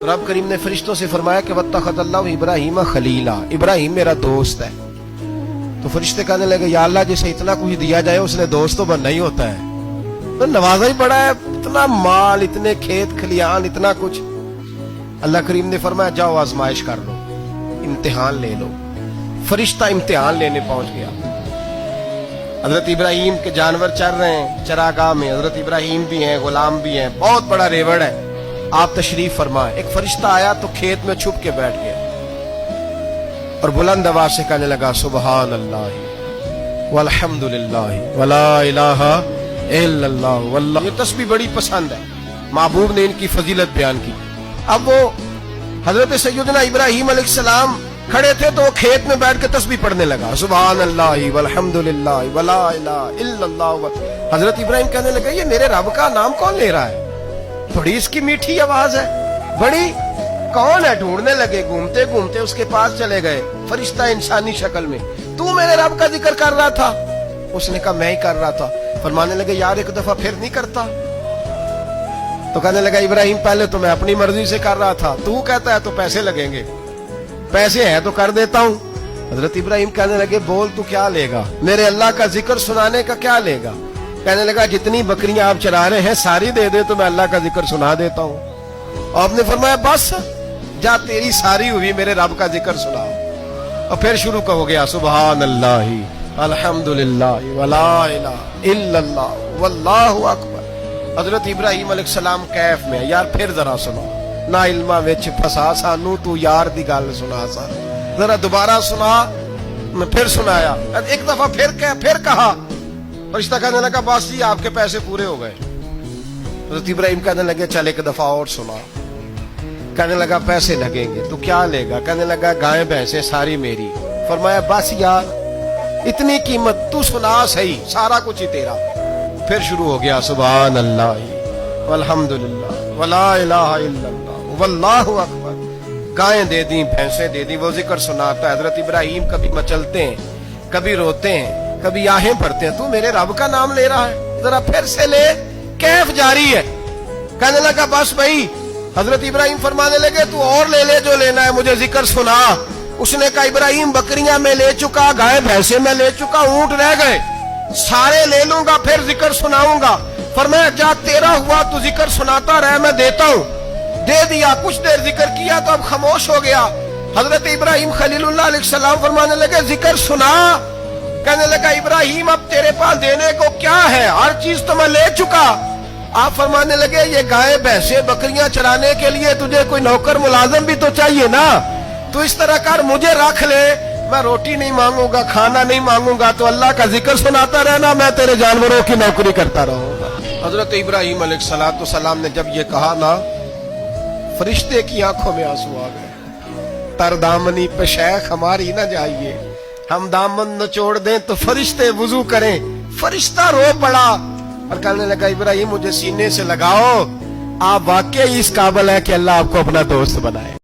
रब करीम ने फरिश्तों से फरमाया कि वत्तखज़ल्लाहु इब्राहीम खलीला, इब्राहिम मेरा दोस्त है। तो फरिश्ते कहने लगे या अल्लाह जिसे इतना कुछ दिया जाए उसने दोस्त तो बनना ही होता है, तो नवाजा ही बड़ा है, इतना माल, इतने खेत खलियान, इतना कुछ। अल्लाह करीम ने फरमाया जाओ आजमाइश कर लो, इम्तिहान ले लो। फरिश्ता इम्तिहान लेने पहुंच गया। हजरत इब्राहिम के जानवर चर रहे हैं चरागाह में, हजरत इब्राहिम भी हैं, गुलाम भी हैं, बहुत बड़ा रेवड़ है। आप तशरीफ फरमाए। एक फरिश्ता आया तो खेत में छुप के बैठ गया और बुलंद आवाज से कहने लगा सुबहान अल्लाह वल्हम्दुलिल्लाह वला इलाहा इल्लल्लाह वल्लाह। ये तस्बीह बड़ी पसंद है, महबूब ने इनकी फजीलत बयान की। अब वो हजरत सैयदना इब्राहिम अलैहिस्सलाम खड़े थे तो वो खेत में बैठ के तस्बीह पढ़ने लगा सुबहान अल्लाह वल्हम्दुलिल्लाह वला इलाहा इल्लल्लाह। हजरत इब्राहिम कहने लगे ये मेरे रब का नाम कौन ले रहा है, बड़ी इसकी मीठी आवाज है, बड़ी कौन है। ढूंढने लगे, घूमते घूमते उसके पास चले गए। फरिश्ता इंसानी शक्ल में, तू मेरे रब का जिक्र कर रहा था? उसने कहा मैं ही कर रहा था। फरमाने लगे यार एक दफा फिर नहीं करता? तो कहने लगा इब्राहिम पहले तो मैं अपनी मर्जी से कर रहा था, तू कहता है तो पैसे लगेंगे, पैसे हैं तो कर देता हूं। हजरत इब्राहिम कहने लगे बोल तू क्या लेगा, मेरे अल्लाह का जिक्र सुनाने का क्या लेगा? कहने लगा जितनी बकरियां आप चरा रहे हैं सारी दे दे तो मैं अल्लाह का जिक्र सुना देता हूं। और आपने फरमाया बस जा तेरी सारी हुई, मेरे रब का जिक्र सुनाओ। और फिर शुरू हो गया सुबहान अल्लाह अल्हम्दुलिल्लाह वला इलाहा इल्लल्लाह वल्लाहु अकबर। हजरत इब्राहिम अलैहिस्सलाम कैफ में, यार फिर जरा सुनो, ना इल्मा विच फसा सानू तू यार दी गल सुना सा, जरा दोबारा सुना। मैं फिर सुनाया, एक दफा फिर कहा। फरिश्ता कहने लगा बस जी आपके पैसे पूरे हो गए। हज़रत इब्राहिम कहने लगे चल एक दफा और सुना। कहने लगा पैसे लगेंगे, तो क्या लेगा? कहने लगा गाय भैंसे सारी मेरी। फरमाया बस यार इतनी कीमत, तू सुना सही, सारा कुछ ही तेरा। फिर शुरू हो गया सुभान अल्लाह वल्हम्दुलिल्लाह वला इलाहा इल्लल्लाह वल्लाहु अकबर। गायें दे दी, भैंसे दे दी, वो जिक्र सुनाता है। हजरत इब्राहिम कभी मचलते हैं, कभी रोते हैं, कभी आहें भरते हैं, तू मेरे रब का नाम ले रहा है, जरा फिर से ले। कैफ जारी है। कहने लगा बस भाई। हजरत इब्राहिम फरमाने लगे तू और ले ले जो लेना है, मुझे जिक्र सुना। उसने कहा इब्राहिम बकरियां मैं ले चुका, गाय भैंसे मैं ले चुका, ऊंट रह गए, सारे ले लूंगा फिर जिक्र सुनाऊंगा। फरमाया जा तेरा हुआ तू जिक्र सुनाता रहे, मैं देता हूं। दे दिया, कुछ देर जिक्र किया तो अब खामोश हो गया। हजरत इब्राहिम खलीलुल्लाह अलैहिस्सलाम फरमाने लगे जिक्र सुना। कहने लगा इब्राहिम अब तेरे पास देने को क्या है, हर चीज तो मैं ले चुका। आप फरमाने लगे ये गाय भैंसे बकरियां चराने के लिए तुझे कोई नौकर मुलाजिम भी तो चाहिए ना, तू इस तरह कर मुझे रख ले, मैं रोटी नहीं मांगूंगा, खाना नहीं मांगूंगा, तो अल्लाह का जिक्र सुनाता रहना, मैं तेरे जानवरों की नौकरी करता रहूंगा। हजरत इब्राहिम अलैहिस्सलाम ने जब ये कहा ना, फरिश्ते की आंखों में आंसू आ गए। तरदामनी पे शेख हमारी ना जाइए, हम दामन नचोड़ दें तो फरिश्ते वुजू करें। फरिश्ता रो पड़ा और कहने लगा इब्राहिम मुझे सीने से लगाओ, आप वाकई इस काबिल है कि अल्लाह आपको अपना दोस्त बनाए।